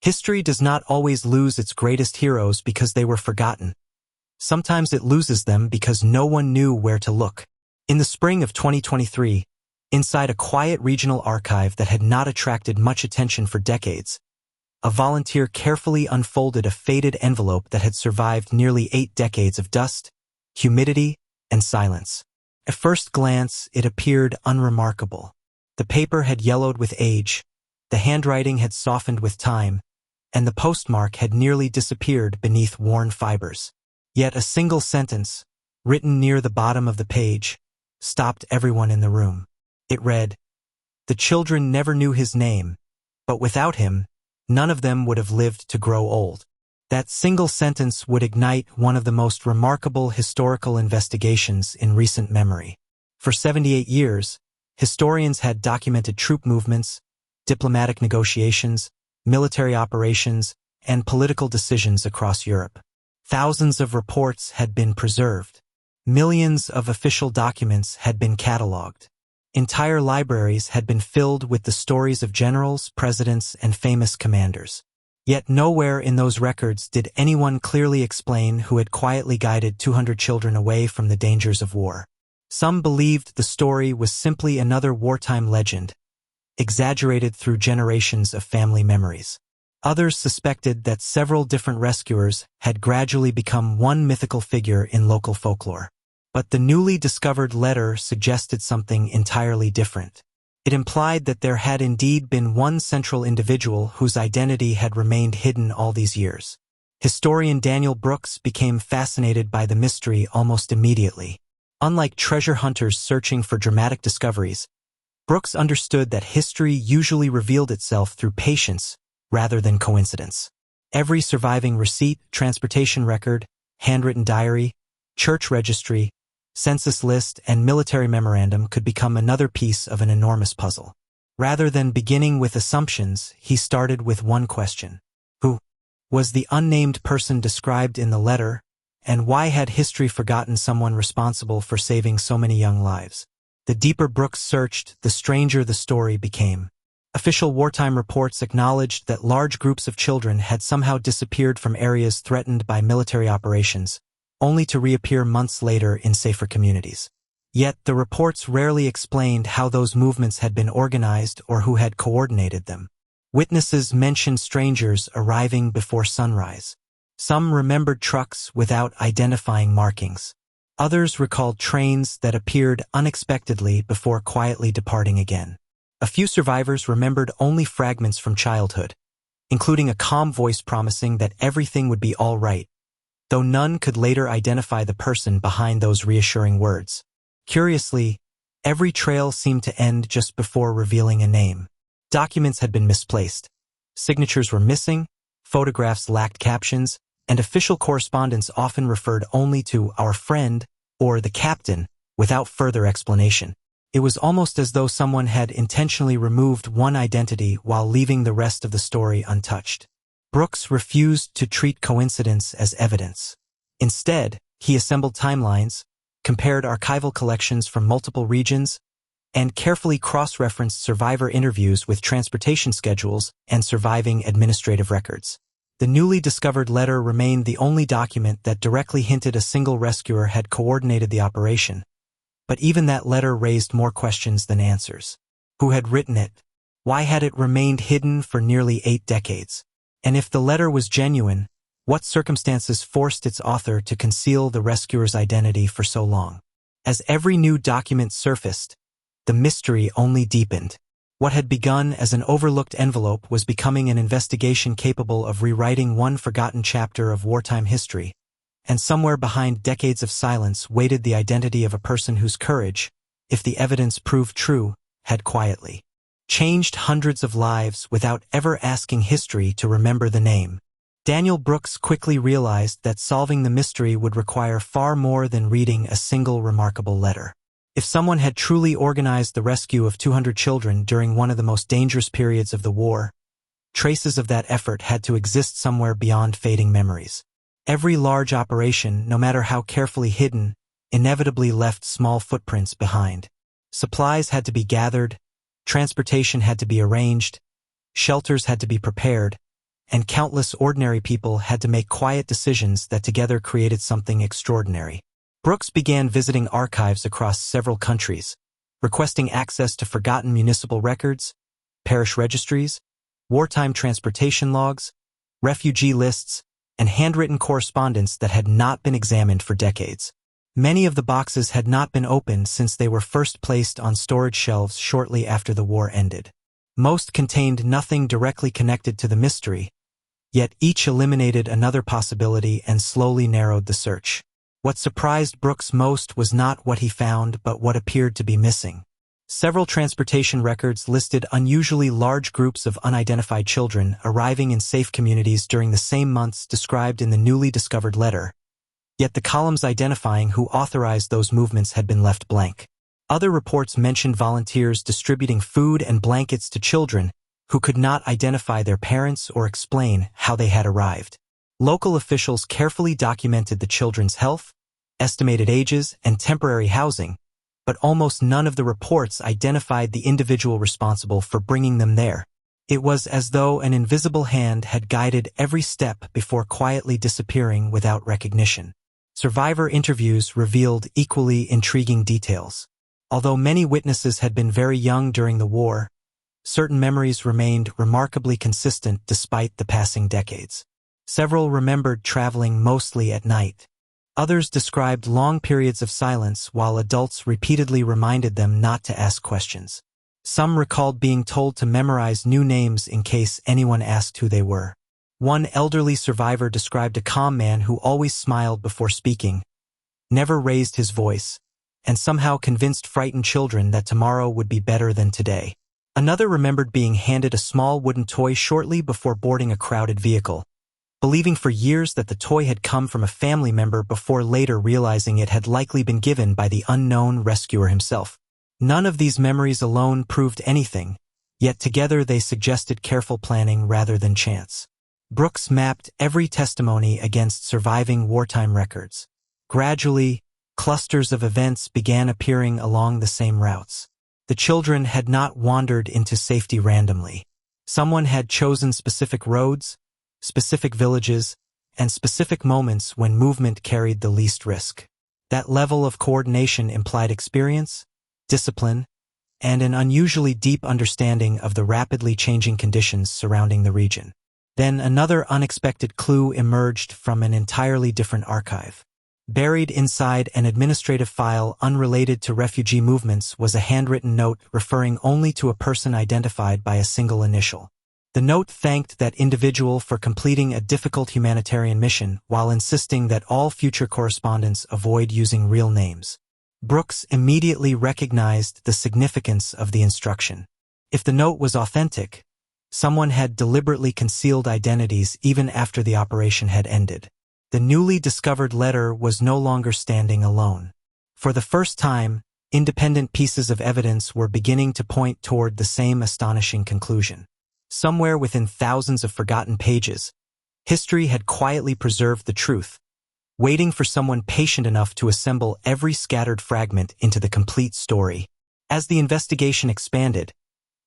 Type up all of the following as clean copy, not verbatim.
History does not always lose its greatest heroes because they were forgotten. Sometimes it loses them because no one knew where to look. In the spring of 2023, inside a quiet regional archive that had not attracted much attention for decades, a volunteer carefully unfolded a faded envelope that had survived nearly 8 decades of dust, humidity, and silence. At first glance, it appeared unremarkable. The paper had yellowed with age, the handwriting had softened with time, and the postmark had nearly disappeared beneath worn fibers. Yet a single sentence, written near the bottom of the page, stopped everyone in the room. It read, "The children never knew his name, but without him, none of them would have lived to grow old." That single sentence would ignite one of the most remarkable historical investigations in recent memory. For 78 years, historians had documented troop movements, diplomatic negotiations, military operations, and political decisions across Europe. Thousands of reports had been preserved. Millions of official documents had been catalogued. Entire libraries had been filled with the stories of generals, presidents, and famous commanders. Yet nowhere in those records did anyone clearly explain who had quietly guided 200 children away from the dangers of war. Some believed the story was simply another wartime legend, exaggerated through generations of family memories. Others suspected that several different rescuers had gradually become one mythical figure in local folklore. But the newly discovered letter suggested something entirely different. It implied that there had indeed been one central individual whose identity had remained hidden all these years. Historian Daniel Brooks became fascinated by the mystery almost immediately. Unlike treasure hunters searching for dramatic discoveries, Brooks understood that history usually revealed itself through patience rather than coincidence. Every surviving receipt, transportation record, handwritten diary, church registry, census list, and military memorandum could become another piece of an enormous puzzle. Rather than beginning with assumptions, he started with one question. Who was the unnamed person described in the letter, and why had history forgotten someone responsible for saving so many young lives? The deeper Brooks searched, the stranger the story became. Official wartime reports acknowledged that large groups of children had somehow disappeared from areas threatened by military operations, only to reappear months later in safer communities. Yet the reports rarely explained how those movements had been organized or who had coordinated them. Witnesses mentioned strangers arriving before sunrise. Some remembered trucks without identifying markings. Others recalled trains that appeared unexpectedly before quietly departing again. A few survivors remembered only fragments from childhood, including a calm voice promising that everything would be all right, though none could later identify the person behind those reassuring words. Curiously, every trail seemed to end just before revealing a name. Documents had been misplaced. Signatures were missing, photographs lacked captions, and official correspondence often referred only to "our friend" or "the captain" without further explanation. It was almost as though someone had intentionally removed one identity while leaving the rest of the story untouched. Brooks refused to treat coincidence as evidence. Instead, he assembled timelines, compared archival collections from multiple regions, and carefully cross-referenced survivor interviews with transportation schedules and surviving administrative records. The newly discovered letter remained the only document that directly hinted a single rescuer had coordinated the operation. But even that letter raised more questions than answers. Who had written it? Why had it remained hidden for nearly 8 decades? And if the letter was genuine, what circumstances forced its author to conceal the rescuer's identity for so long? As every new document surfaced, the mystery only deepened. What had begun as an overlooked envelope was becoming an investigation capable of rewriting one forgotten chapter of wartime history, and somewhere behind decades of silence waited the identity of a person whose courage, if the evidence proved true, had quietly changed hundreds of lives without ever asking history to remember the name. Daniel Brooks quickly realized that solving the mystery would require far more than reading a single remarkable letter. If someone had truly organized the rescue of 200 children during one of the most dangerous periods of the war, traces of that effort had to exist somewhere beyond fading memories. Every large operation, no matter how carefully hidden, inevitably left small footprints behind. Supplies had to be gathered, transportation had to be arranged, shelters had to be prepared, and countless ordinary people had to make quiet decisions that together created something extraordinary. Brooks began visiting archives across several countries, requesting access to forgotten municipal records, parish registries, wartime transportation logs, refugee lists, and handwritten correspondence that had not been examined for decades. Many of the boxes had not been opened since they were first placed on storage shelves shortly after the war ended. Most contained nothing directly connected to the mystery, yet each eliminated another possibility and slowly narrowed the search. What surprised Brooks most was not what he found but what appeared to be missing. Several transportation records listed unusually large groups of unidentified children arriving in safe communities during the same months described in the newly discovered letter, yet the columns identifying who authorized those movements had been left blank. Other reports mentioned volunteers distributing food and blankets to children who could not identify their parents or explain how they had arrived. Local officials carefully documented the children's health, estimated ages, and temporary housing, but almost none of the reports identified the individual responsible for bringing them there. It was as though an invisible hand had guided every step before quietly disappearing without recognition. Survivor interviews revealed equally intriguing details. Although many witnesses had been very young during the war, certain memories remained remarkably consistent despite the passing decades. Several remembered traveling mostly at night. Others described long periods of silence while adults repeatedly reminded them not to ask questions. Some recalled being told to memorize new names in case anyone asked who they were. One elderly survivor described a calm man who always smiled before speaking, never raised his voice, and somehow convinced frightened children that tomorrow would be better than today. Another remembered being handed a small wooden toy shortly before boarding a crowded vehicle, believing for years that the toy had come from a family member before later realizing it had likely been given by the unknown rescuer himself. None of these memories alone proved anything, yet together they suggested careful planning rather than chance. Brooks mapped every testimony against surviving wartime records. Gradually, clusters of events began appearing along the same routes. The children had not wandered into safety randomly. Someone had chosen specific roads, specific villages, and specific moments when movement carried the least risk. That level of coordination implied experience, discipline, and an unusually deep understanding of the rapidly changing conditions surrounding the region. Then another unexpected clue emerged from an entirely different archive. Buried inside an administrative file unrelated to refugee movements was a handwritten note referring only to a person identified by a single initial. The note thanked that individual for completing a difficult humanitarian mission while insisting that all future correspondents avoid using real names. Brooks immediately recognized the significance of the instruction. If the note was authentic, someone had deliberately concealed identities even after the operation had ended. The newly discovered letter was no longer standing alone. For the first time, independent pieces of evidence were beginning to point toward the same astonishing conclusion. Somewhere within thousands of forgotten pages, history had quietly preserved the truth, waiting for someone patient enough to assemble every scattered fragment into the complete story. As the investigation expanded,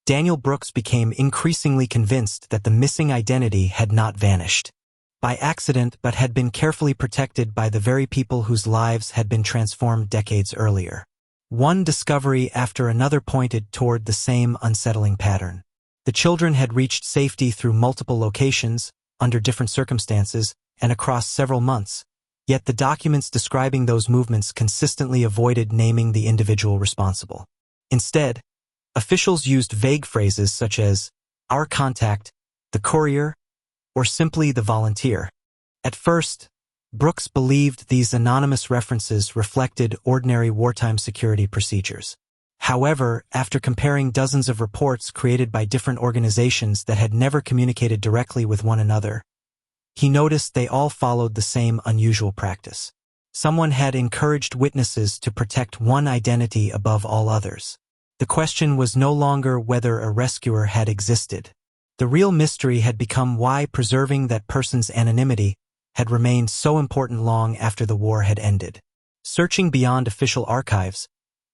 Daniel Brooks became increasingly convinced that the missing identity had not vanished by accident but had been carefully protected by the very people whose lives had been transformed decades earlier. One discovery after another pointed toward the same unsettling pattern. The children had reached safety through multiple locations, under different circumstances, and across several months, yet the documents describing those movements consistently avoided naming the individual responsible. Instead, officials used vague phrases such as, "our contact," "the courier," or simply "the volunteer." At first, Brooks believed these anonymous references reflected ordinary wartime security procedures. However, after comparing dozens of reports created by different organizations that had never communicated directly with one another, he noticed they all followed the same unusual practice. Someone had encouraged witnesses to protect one identity above all others. The question was no longer whether a rescuer had existed. The real mystery had become why preserving that person's anonymity had remained so important long after the war had ended. Searching beyond official archives,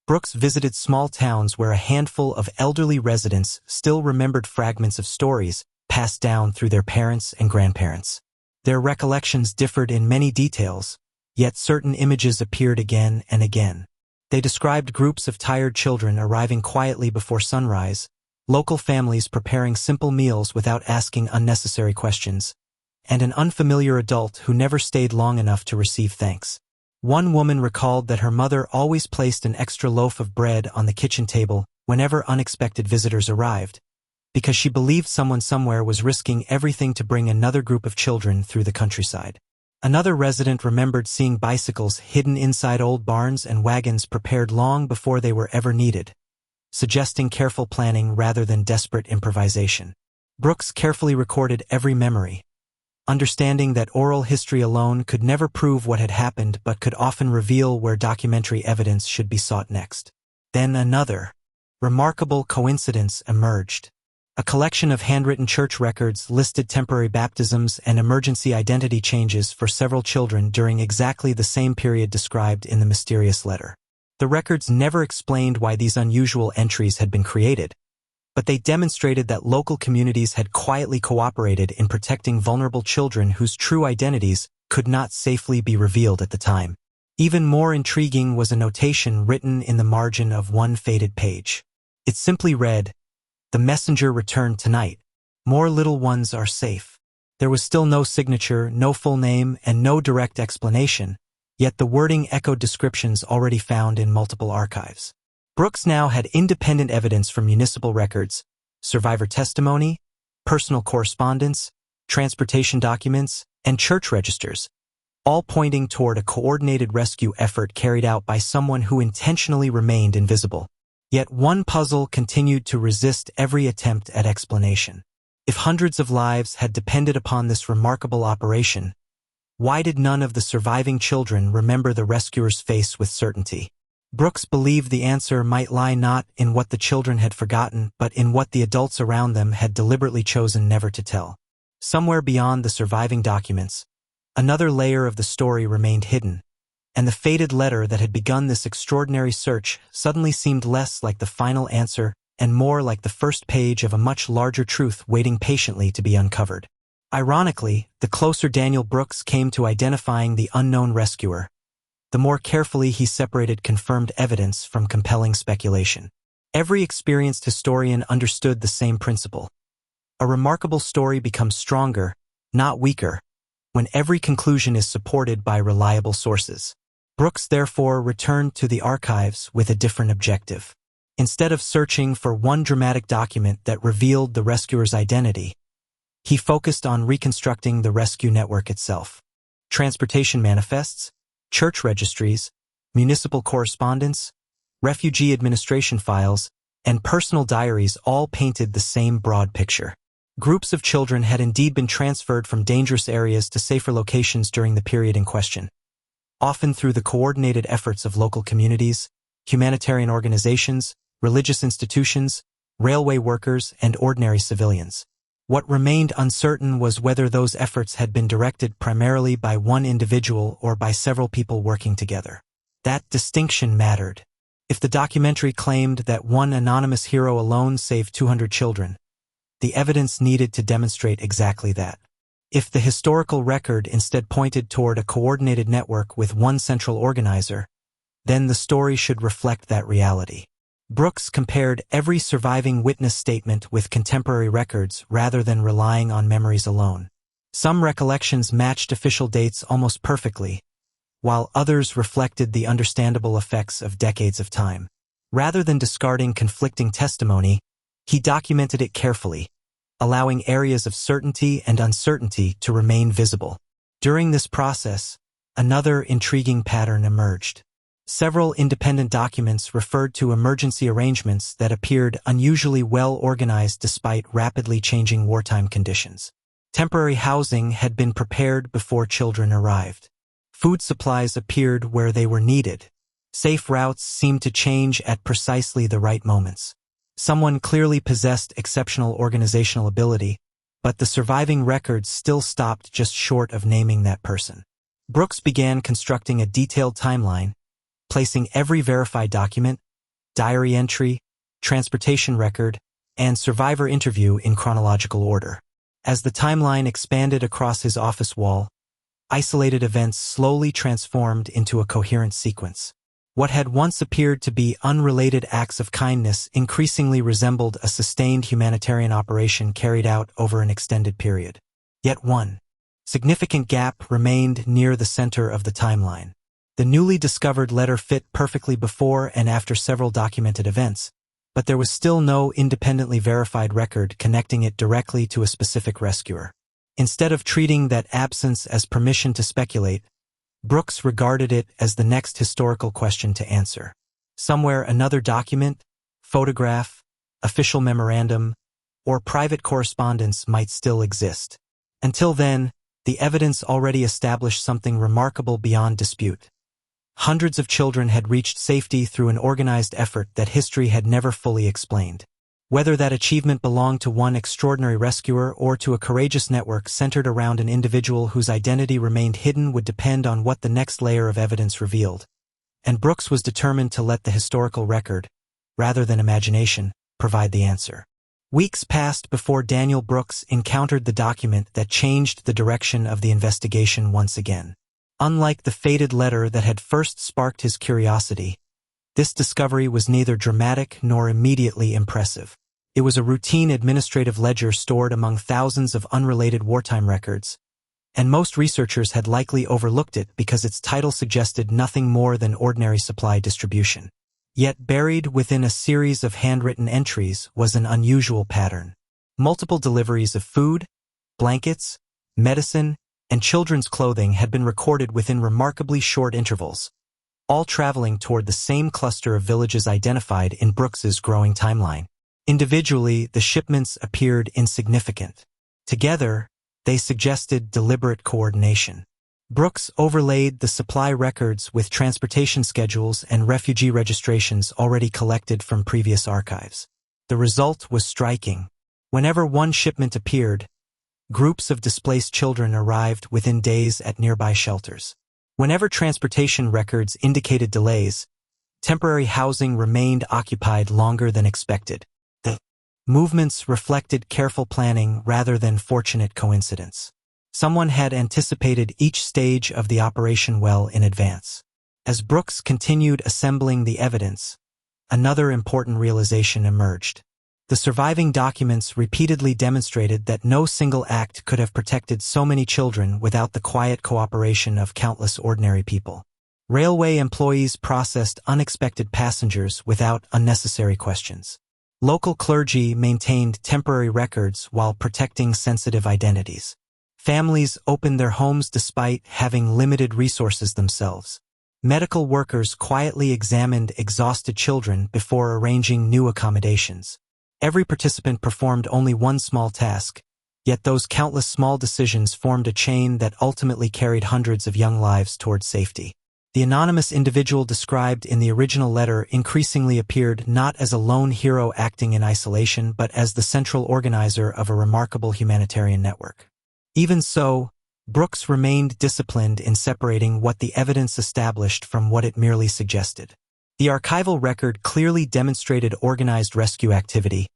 Brooks visited small towns where a handful of elderly residents still remembered fragments of stories passed down through their parents and grandparents. Their recollections differed in many details, yet certain images appeared again and again. They described groups of tired children arriving quietly before sunrise, local families preparing simple meals without asking unnecessary questions, and an unfamiliar adult who never stayed long enough to receive thanks. One woman recalled that her mother always placed an extra loaf of bread on the kitchen table whenever unexpected visitors arrived, because she believed someone somewhere was risking everything to bring another group of children through the countryside. Another resident remembered seeing bicycles hidden inside old barns and wagons prepared long before they were ever needed, suggesting careful planning rather than desperate improvisation. Brooks carefully recorded every memory, understanding that oral history alone could never prove what had happened but could often reveal where documentary evidence should be sought next. Then another remarkable coincidence emerged. A collection of handwritten church records listed temporary baptisms and emergency identity changes for several children during exactly the same period described in the mysterious letter. The records never explained why these unusual entries had been created, but they demonstrated that local communities had quietly cooperated in protecting vulnerable children whose true identities could not safely be revealed at the time. Even more intriguing was a notation written in the margin of one faded page. It simply read, "The messenger returned tonight. More little ones are safe." There was still no signature, no full name, and no direct explanation, yet the wording echoed descriptions already found in multiple archives. Brooks now had independent evidence from municipal records, survivor testimony, personal correspondence, transportation documents, and church registers, all pointing toward a coordinated rescue effort carried out by someone who intentionally remained invisible. Yet one puzzle continued to resist every attempt at explanation. If hundreds of lives had depended upon this remarkable operation, why did none of the surviving children remember the rescuer's face with certainty? Brooks believed the answer might lie not in what the children had forgotten, but in what the adults around them had deliberately chosen never to tell. Somewhere beyond the surviving documents, another layer of the story remained hidden, and the faded letter that had begun this extraordinary search suddenly seemed less like the final answer and more like the first page of a much larger truth waiting patiently to be uncovered. Ironically, the closer Daniel Brooks came to identifying the unknown rescuer, the more carefully he separated confirmed evidence from compelling speculation. Every experienced historian understood the same principle. A remarkable story becomes stronger, not weaker, when every conclusion is supported by reliable sources. Brooks therefore returned to the archives with a different objective. Instead of searching for one dramatic document that revealed the rescuer's identity, he focused on reconstructing the rescue network itself. Transportation manifests, church registries, municipal correspondence, refugee administration files, and personal diaries all painted the same broad picture. Groups of children had indeed been transferred from dangerous areas to safer locations during the period in question, often through the coordinated efforts of local communities, humanitarian organizations, religious institutions, railway workers, and ordinary civilians. What remained uncertain was whether those efforts had been directed primarily by one individual or by several people working together. That distinction mattered. If the documentary claimed that one anonymous hero alone saved 200 children, the evidence needed to demonstrate exactly that. If the historical record instead pointed toward a coordinated network with one central organizer, then the story should reflect that reality. Brooks compared every surviving witness statement with contemporary records rather than relying on memories alone. Some recollections matched official dates almost perfectly, while others reflected the understandable effects of decades of time. Rather than discarding conflicting testimony, he documented it carefully, allowing areas of certainty and uncertainty to remain visible. During this process, another intriguing pattern emerged. Several independent documents referred to emergency arrangements that appeared unusually well organized despite rapidly changing wartime conditions. Temporary housing had been prepared before children arrived. Food supplies appeared where they were needed. Safe routes seemed to change at precisely the right moments. Someone clearly possessed exceptional organizational ability, but the surviving records still stopped just short of naming that person. Brooks began constructing a detailed timeline, placing every verified document, diary entry, transportation record, and survivor interview in chronological order. As the timeline expanded across his office wall, isolated events slowly transformed into a coherent sequence. What had once appeared to be unrelated acts of kindness increasingly resembled a sustained humanitarian operation carried out over an extended period. Yet one significant gap remained near the center of the timeline. The newly discovered letter fit perfectly before and after several documented events, but there was still no independently verified record connecting it directly to a specific rescuer. Instead of treating that absence as permission to speculate, Brooks regarded it as the next historical question to answer. Somewhere another document, photograph, official memorandum, or private correspondence might still exist. Until then, the evidence already established something remarkable beyond dispute. Hundreds of children had reached safety through an organized effort that history had never fully explained. Whether that achievement belonged to one extraordinary rescuer or to a courageous network centered around an individual whose identity remained hidden would depend on what the next layer of evidence revealed. And Brooks was determined to let the historical record, rather than imagination, provide the answer. Weeks passed before Daniel Brooks encountered the document that changed the direction of the investigation once again. Unlike the faded letter that had first sparked his curiosity, this discovery was neither dramatic nor immediately impressive. It was a routine administrative ledger stored among thousands of unrelated wartime records, and most researchers had likely overlooked it because its title suggested nothing more than ordinary supply distribution. Yet buried within a series of handwritten entries was an unusual pattern. Multiple deliveries of food, blankets, medicine, and children's clothing had been recorded within remarkably short intervals, all traveling toward the same cluster of villages identified in Brooks's growing timeline. Individually, the shipments appeared insignificant. Together, they suggested deliberate coordination. Brooks overlaid the supply records with transportation schedules and refugee registrations already collected from previous archives. The result was striking. Whenever one shipment appeared, groups of displaced children arrived within days at nearby shelters. Whenever transportation records indicated delays, temporary housing remained occupied longer than expected. The movements reflected careful planning rather than fortunate coincidence. Someone had anticipated each stage of the operation well in advance. As Brooks continued assembling the evidence, another important realization emerged. The surviving documents repeatedly demonstrated that no single act could have protected so many children without the quiet cooperation of countless ordinary people. Railway employees processed unexpected passengers without unnecessary questions. Local clergy maintained temporary records while protecting sensitive identities. Families opened their homes despite having limited resources themselves. Medical workers quietly examined exhausted children before arranging new accommodations. Every participant performed only one small task, yet those countless small decisions formed a chain that ultimately carried hundreds of young lives toward safety. The anonymous individual described in the original letter increasingly appeared not as a lone hero acting in isolation but as the central organizer of a remarkable humanitarian network. Even so, Brooks remained disciplined in separating what the evidence established from what it merely suggested. The archival record clearly demonstrated organized rescue activity,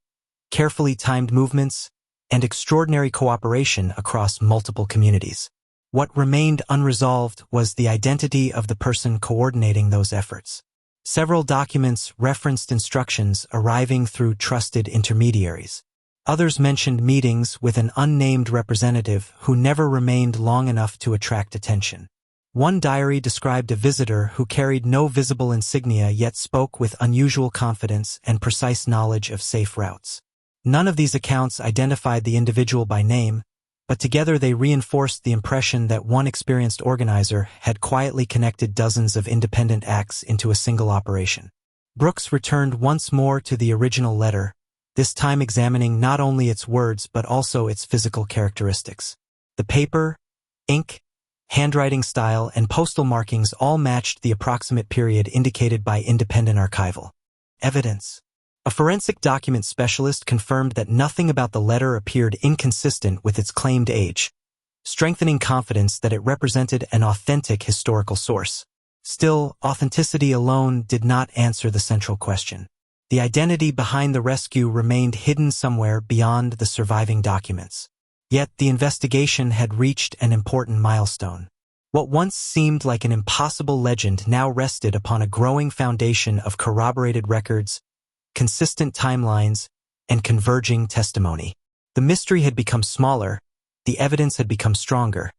carefully timed movements, and extraordinary cooperation across multiple communities. What remained unresolved was the identity of the person coordinating those efforts. Several documents referenced instructions arriving through trusted intermediaries. Others mentioned meetings with an unnamed representative who never remained long enough to attract attention. One diary described a visitor who carried no visible insignia yet spoke with unusual confidence and precise knowledge of safe routes. None of these accounts identified the individual by name, but together they reinforced the impression that one experienced organizer had quietly connected dozens of independent acts into a single operation. Brooks returned once more to the original letter, this time examining not only its words but also its physical characteristics. The paper, ink, handwriting style, and postal markings all matched the approximate period indicated by independent archival evidence. A forensic document specialist confirmed that nothing about the letter appeared inconsistent with its claimed age, strengthening confidence that it represented an authentic historical source. Still, authenticity alone did not answer the central question. The identity behind the rescue remained hidden somewhere beyond the surviving documents. Yet the investigation had reached an important milestone. What once seemed like an impossible legend now rested upon a growing foundation of corroborated records, consistent timelines, and converging testimony. The mystery had become smaller, the evidence had become stronger,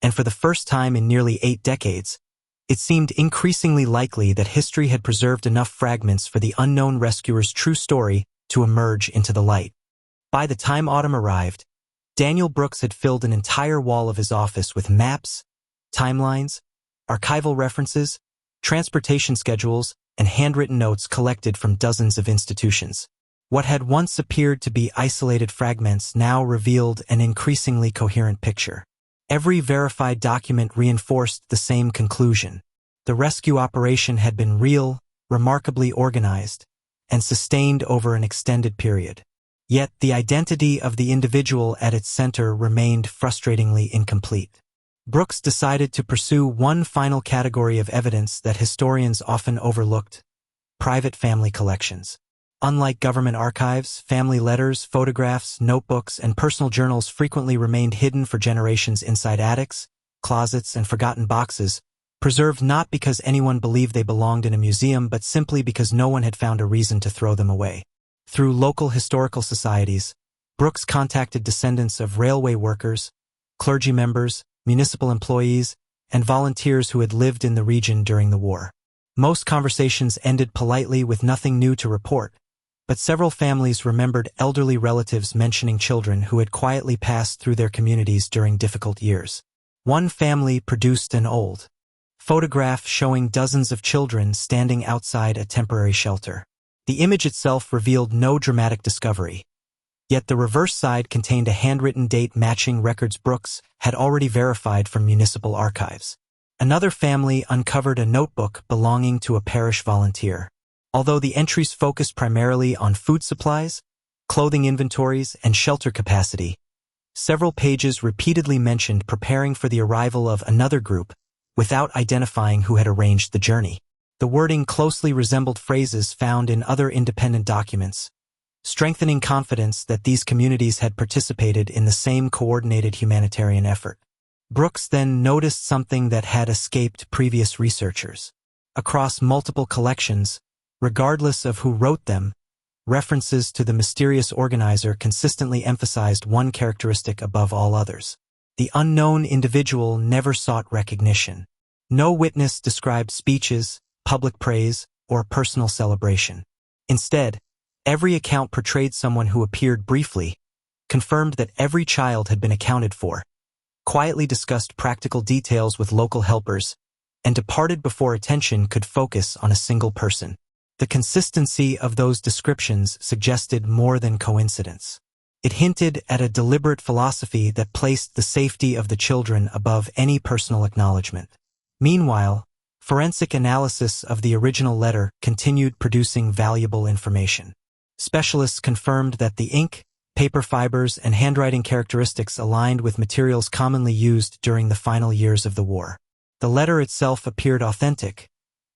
and for the first time in nearly 8 decades, it seemed increasingly likely that history had preserved enough fragments for the unknown rescuer's true story to emerge into the light. By the time autumn arrived, Daniel Brooks had filled an entire wall of his office with maps, timelines, archival references, transportation schedules, and handwritten notes collected from dozens of institutions. What had once appeared to be isolated fragments now revealed an increasingly coherent picture. Every verified document reinforced the same conclusion. The rescue operation had been real, remarkably organized, and sustained over an extended period. Yet the identity of the individual at its center remained frustratingly incomplete. Brooks decided to pursue one final category of evidence that historians often overlooked: private family collections. Unlike government archives, family letters, photographs, notebooks, and personal journals frequently remained hidden for generations inside attics, closets, and forgotten boxes, preserved not because anyone believed they belonged in a museum but simply because no one had found a reason to throw them away. Through local historical societies, Brooks contacted descendants of railway workers, clergy members, municipal employees, and volunteers who had lived in the region during the war. Most conversations ended politely with nothing new to report, but several families remembered elderly relatives mentioning children who had quietly passed through their communities during difficult years. One family produced an old photograph showing dozens of children standing outside a temporary shelter. The image itself revealed no dramatic discovery, yet the reverse side contained a handwritten date matching records Brooks had already verified from municipal archives. Another family uncovered a notebook belonging to a parish volunteer. Although the entries focused primarily on food supplies, clothing inventories, and shelter capacity, several pages repeatedly mentioned preparing for the arrival of another group without identifying who had arranged the journey. The wording closely resembled phrases found in other independent documents, strengthening confidence that these communities had participated in the same coordinated humanitarian effort. Brooks then noticed something that had escaped previous researchers. Across multiple collections, regardless of who wrote them, references to the mysterious organizer consistently emphasized one characteristic above all others. The unknown individual never sought recognition. No witness described speeches, public praise, or personal celebration. Instead, every account portrayed someone who appeared briefly, confirmed that every child had been accounted for, quietly discussed practical details with local helpers, and departed before attention could focus on a single person. The consistency of those descriptions suggested more than coincidence. It hinted at a deliberate philosophy that placed the safety of the children above any personal acknowledgement. Meanwhile, forensic analysis of the original letter continued producing valuable information. Specialists confirmed that the ink, paper fibers, and handwriting characteristics aligned with materials commonly used during the final years of the war. The letter itself appeared authentic,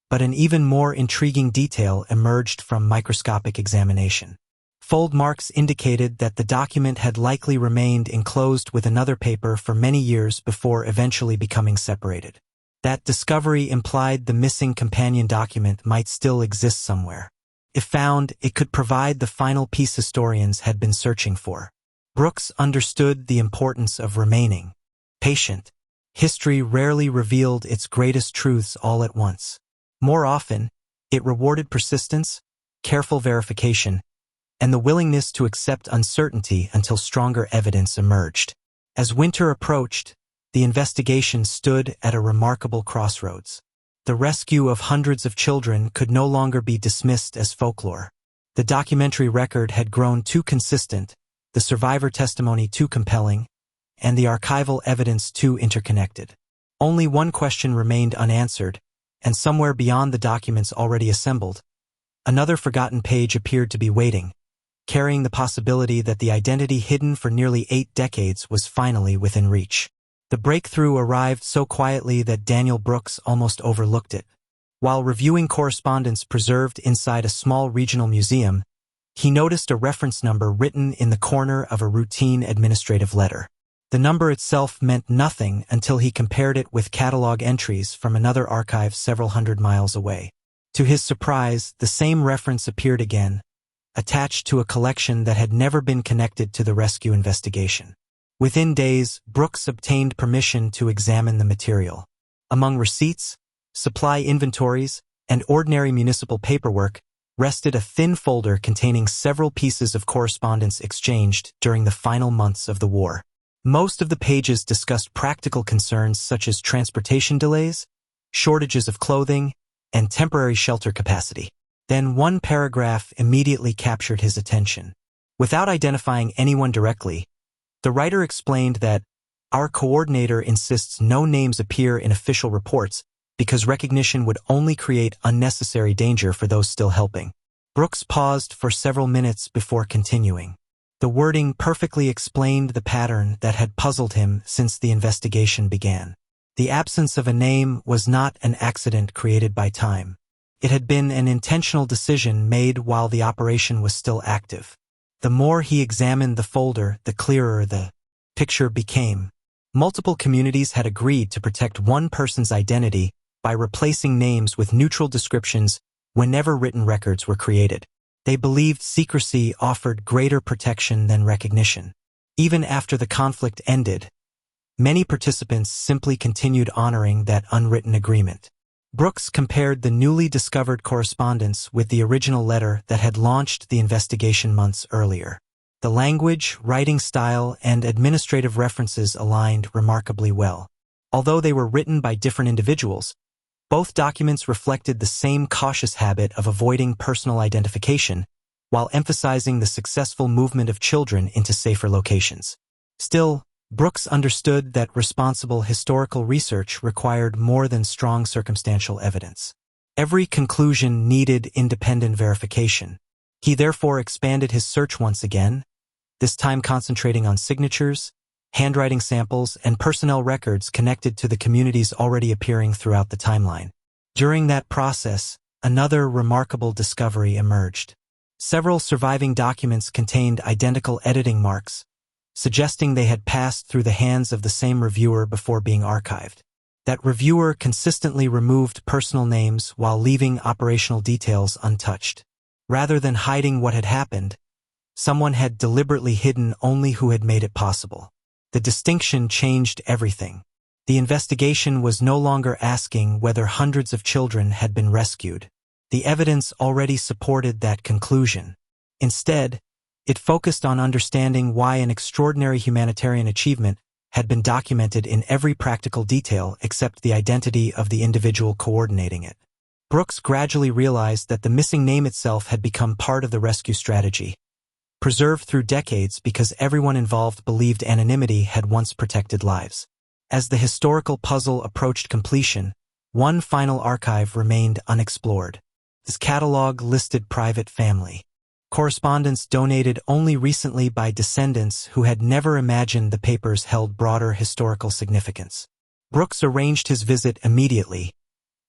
but an even more intriguing detail emerged from microscopic examination. Fold marks indicated that the document had likely remained enclosed with another paper for many years before eventually becoming separated. That discovery implied the missing companion document might still exist somewhere. If found, it could provide the final piece historians had been searching for. Brooks understood the importance of remaining patient. History rarely revealed its greatest truths all at once. More often, it rewarded persistence, careful verification, and the willingness to accept uncertainty until stronger evidence emerged. As winter approached, the investigation stood at a remarkable crossroads. The rescue of hundreds of children could no longer be dismissed as folklore. The documentary record had grown too consistent, the survivor testimony too compelling, and the archival evidence too interconnected. Only one question remained unanswered, and somewhere beyond the documents already assembled, another forgotten page appeared to be waiting, carrying the possibility that the identity hidden for nearly 8 decades was finally within reach. The breakthrough arrived so quietly that Daniel Brooks almost overlooked it. While reviewing correspondence preserved inside a small regional museum, he noticed a reference number written in the corner of a routine administrative letter. The number itself meant nothing until he compared it with catalog entries from another archive several hundred miles away. To his surprise, the same reference appeared again, attached to a collection that had never been connected to the rescue investigation. Within days, Brooks obtained permission to examine the material. Among receipts, supply inventories, and ordinary municipal paperwork rested a thin folder containing several pieces of correspondence exchanged during the final months of the war. Most of the pages discussed practical concerns such as transportation delays, shortages of clothing, and temporary shelter capacity. Then one paragraph immediately captured his attention. Without identifying anyone directly, the writer explained that our coordinator insists no names appear in official reports because recognition would only create unnecessary danger for those still helping. Brooks paused for several minutes before continuing. The wording perfectly explained the pattern that had puzzled him since the investigation began. The absence of a name was not an accident created by time. It had been an intentional decision made while the operation was still active. The more he examined the folder, the clearer the picture became. Multiple communities had agreed to protect one person's identity by replacing names with neutral descriptions whenever written records were created. They believed secrecy offered greater protection than recognition. Even after the conflict ended, many participants simply continued honoring that unwritten agreement. Brooks compared the newly discovered correspondence with the original letter that had launched the investigation months earlier. The language, writing style, and administrative references aligned remarkably well. Although they were written by different individuals, both documents reflected the same cautious habit of avoiding personal identification while emphasizing the successful movement of children into safer locations. Still, Brooks understood that responsible historical research required more than strong circumstantial evidence. Every conclusion needed independent verification. He therefore expanded his search once again, this time concentrating on signatures, handwriting samples, and personnel records connected to the communities already appearing throughout the timeline. During that process, another remarkable discovery emerged. Several surviving documents contained identical editing marks, suggesting they had passed through the hands of the same reviewer before being archived. That reviewer consistently removed personal names while leaving operational details untouched. Rather than hiding what had happened, someone had deliberately hidden only who had made it possible. The distinction changed everything. The investigation was no longer asking whether hundreds of children had been rescued. The evidence already supported that conclusion. Instead, it focused on understanding why an extraordinary humanitarian achievement had been documented in every practical detail except the identity of the individual coordinating it. Brooks gradually realized that the missing name itself had become part of the rescue strategy, preserved through decades because everyone involved believed anonymity had once protected lives. As the historical puzzle approached completion, one final archive remained unexplored. This catalog listed private family correspondence donated only recently by descendants who had never imagined the papers held broader historical significance. Brooks arranged his visit immediately,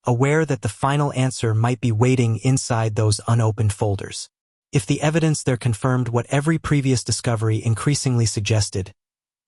aware that the final answer might be waiting inside those unopened folders. If the evidence there confirmed what every previous discovery increasingly suggested,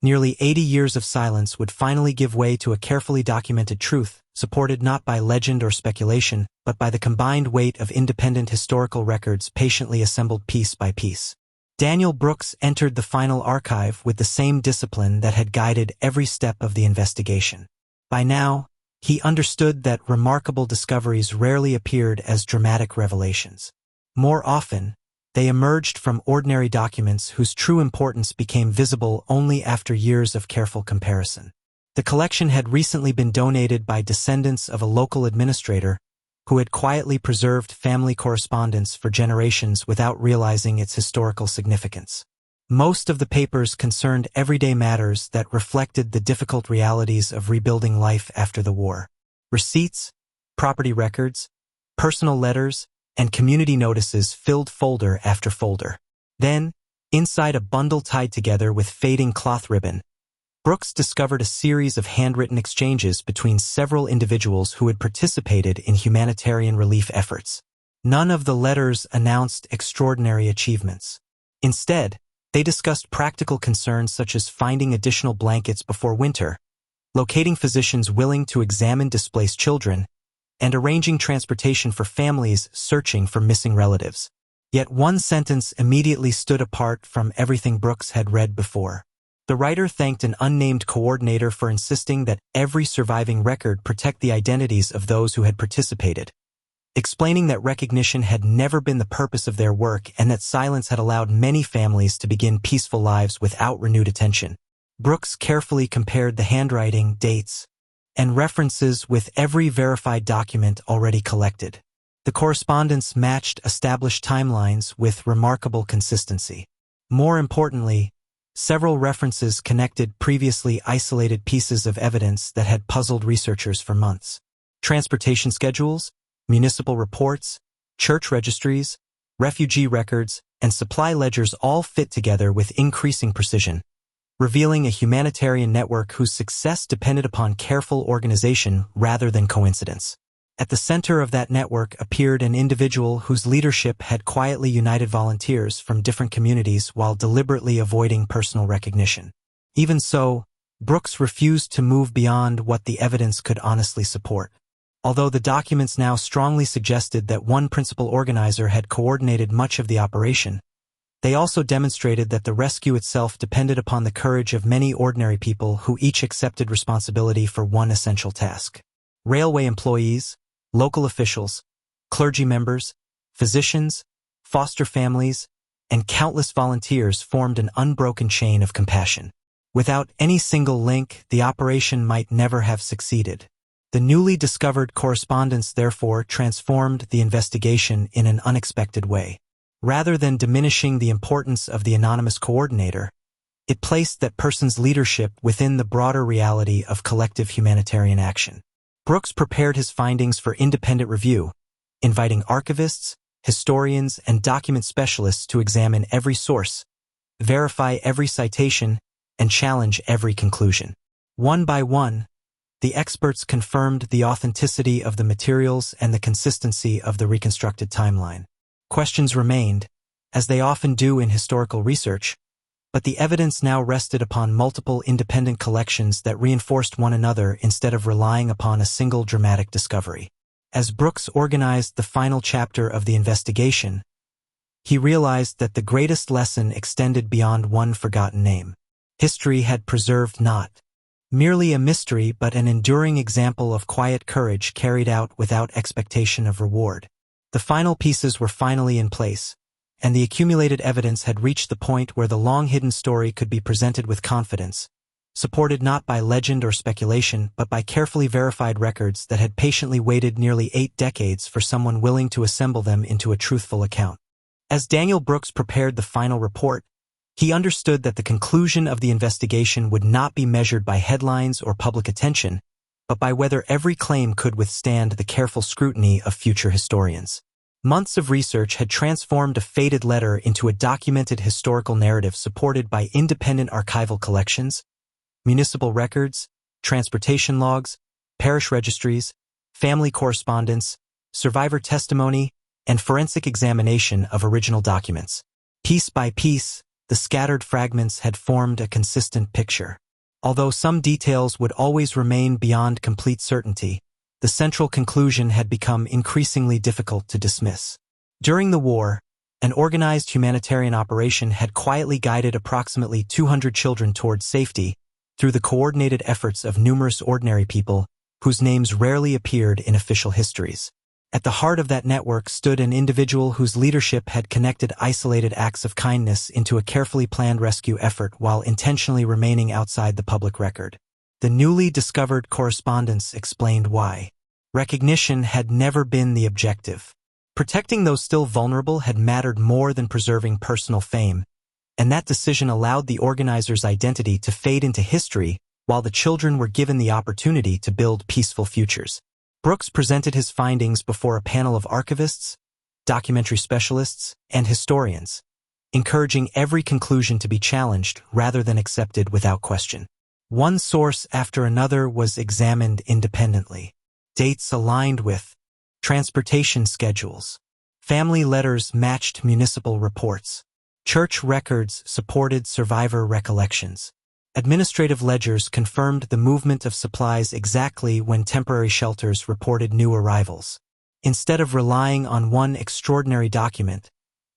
nearly 80 years of silence would finally give way to a carefully documented truth, supported not by legend or speculation, but by the combined weight of independent historical records patiently assembled piece by piece. Daniel Brooks entered the final archive with the same discipline that had guided every step of the investigation. By now, he understood that remarkable discoveries rarely appeared as dramatic revelations. More often, they emerged from ordinary documents whose true importance became visible only after years of careful comparison. The collection had recently been donated by descendants of a local administrator who had quietly preserved family correspondence for generations without realizing its historical significance. Most of the papers concerned everyday matters that reflected the difficult realities of rebuilding life after the war. Receipts, property records, personal letters, and community notices filled folder after folder. Then, inside a bundle tied together with fading cloth ribbon, Brooks discovered a series of handwritten exchanges between several individuals who had participated in humanitarian relief efforts. None of the letters announced extraordinary achievements. Instead, They discussed practical concerns such as finding additional blankets before winter, locating physicians willing to examine displaced children, and arranging transportation for families searching for missing relatives. Yet one sentence immediately stood apart from everything Brooks had read before. The writer thanked an unnamed coordinator for insisting that every surviving record protect the identities of those who had participated, explaining that recognition had never been the purpose of their work and that silence had allowed many families to begin peaceful lives without renewed attention. Brooks carefully compared the handwriting, dates, and references with every verified document already collected. The correspondence matched established timelines with remarkable consistency. More importantly, several references connected previously isolated pieces of evidence that had puzzled researchers for months. Transportation schedules, municipal reports, church registries, refugee records, and supply ledgers all fit together with increasing precision, revealing a humanitarian network whose success depended upon careful organization rather than coincidence. At the center of that network appeared an individual whose leadership had quietly united volunteers from different communities while deliberately avoiding personal recognition. Even so, Brooks refused to move beyond what the evidence could honestly support. Although the documents now strongly suggested that one principal organizer had coordinated much of the operation, they also demonstrated that the rescue itself depended upon the courage of many ordinary people who each accepted responsibility for one essential task. Railway employees, local officials, clergy members, physicians, foster families, and countless volunteers formed an unbroken chain of compassion. Without any single link, the operation might never have succeeded. The newly discovered correspondence therefore transformed the investigation in an unexpected way. Rather than diminishing the importance of the anonymous coordinator, it placed that person's leadership within the broader reality of collective humanitarian action. Brooks prepared his findings for independent review, inviting archivists, historians, and document specialists to examine every source, verify every citation, and challenge every conclusion. One by one, the experts confirmed the authenticity of the materials and the consistency of the reconstructed timeline. Questions remained, as they often do in historical research, but the evidence now rested upon multiple independent collections that reinforced one another instead of relying upon a single dramatic discovery. As Brooks organized the final chapter of the investigation, he realized that the greatest lesson extended beyond one forgotten name. History had preserved not merely a mystery but an enduring example of quiet courage carried out without expectation of reward. The final pieces were finally in place, and the accumulated evidence had reached the point where the long-hidden story could be presented with confidence, supported not by legend or speculation but by carefully verified records that had patiently waited nearly 8 decades for someone willing to assemble them into a truthful account. As Daniel Brooks prepared the final report, he understood that the conclusion of the investigation would not be measured by headlines or public attention, but by whether every claim could withstand the careful scrutiny of future historians. Months of research had transformed a faded letter into a documented historical narrative supported by independent archival collections, municipal records, transportation logs, parish registries, family correspondence, survivor testimony, and forensic examination of original documents. Piece by piece, the scattered fragments had formed a consistent picture. Although some details would always remain beyond complete certainty, the central conclusion had become increasingly difficult to dismiss. During the war, an organized humanitarian operation had quietly guided approximately 200 children towards safety through the coordinated efforts of numerous ordinary people whose names rarely appeared in official histories. At the heart of that network stood an individual whose leadership had connected isolated acts of kindness into a carefully planned rescue effort while intentionally remaining outside the public record. The newly discovered correspondence explained why. Recognition had never been the objective. Protecting those still vulnerable had mattered more than preserving personal fame, and that decision allowed the organizer's identity to fade into history while the children were given the opportunity to build peaceful futures. Brooks presented his findings before a panel of archivists, documentary specialists, and historians, encouraging every conclusion to be challenged rather than accepted without question. One source after another was examined independently. Dates aligned with transportation schedules. Family letters matched municipal reports. Church records supported survivor recollections. Administrative ledgers confirmed the movement of supplies exactly when temporary shelters reported new arrivals. Instead of relying on one extraordinary document,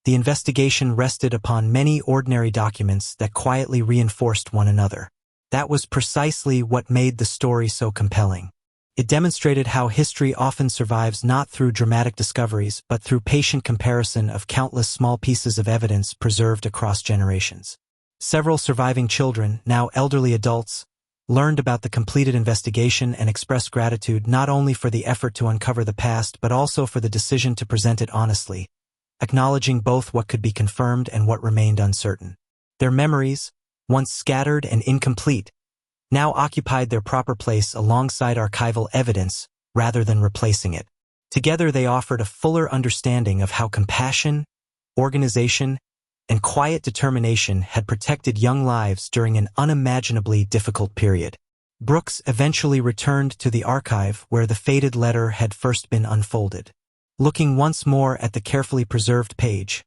the investigation rested upon many ordinary documents that quietly reinforced one another. That was precisely what made the story so compelling. It demonstrated how history often survives not through dramatic discoveries but through patient comparison of countless small pieces of evidence preserved across generations. Several surviving children, now elderly adults, learned about the completed investigation and expressed gratitude not only for the effort to uncover the past but also for the decision to present it honestly, acknowledging both what could be confirmed and what remained uncertain. Their memories, once scattered and incomplete, now occupied their proper place alongside archival evidence rather than replacing it. Together they offered a fuller understanding of how compassion, organization, and quiet determination had protected young lives during an unimaginably difficult period. Brooks eventually returned to the archive where the faded letter had first been unfolded. Looking once more at the carefully preserved page,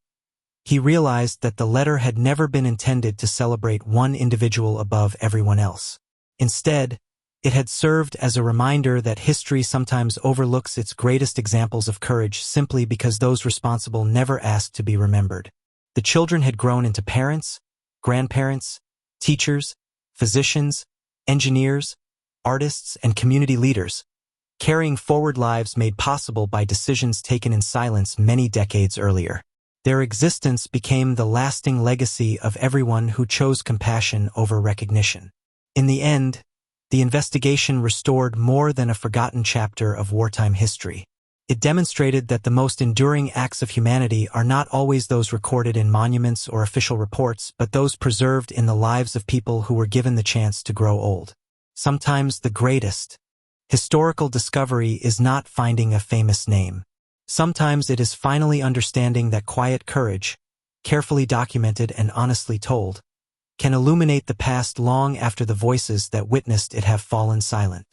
he realized that the letter had never been intended to celebrate one individual above everyone else. Instead, it had served as a reminder that history sometimes overlooks its greatest examples of courage simply because those responsible never asked to be remembered. The children had grown into parents, grandparents, teachers, physicians, engineers, artists, and community leaders, carrying forward lives made possible by decisions taken in silence many decades earlier. Their existence became the lasting legacy of everyone who chose compassion over recognition. In the end, the investigation restored more than a forgotten chapter of wartime history. It demonstrated that the most enduring acts of humanity are not always those recorded in monuments or official reports, but those preserved in the lives of people who were given the chance to grow old. Sometimes the greatest historical discovery is not finding a famous name. Sometimes it is finally understanding that quiet courage, carefully documented and honestly told, can illuminate the past long after the voices that witnessed it have fallen silent.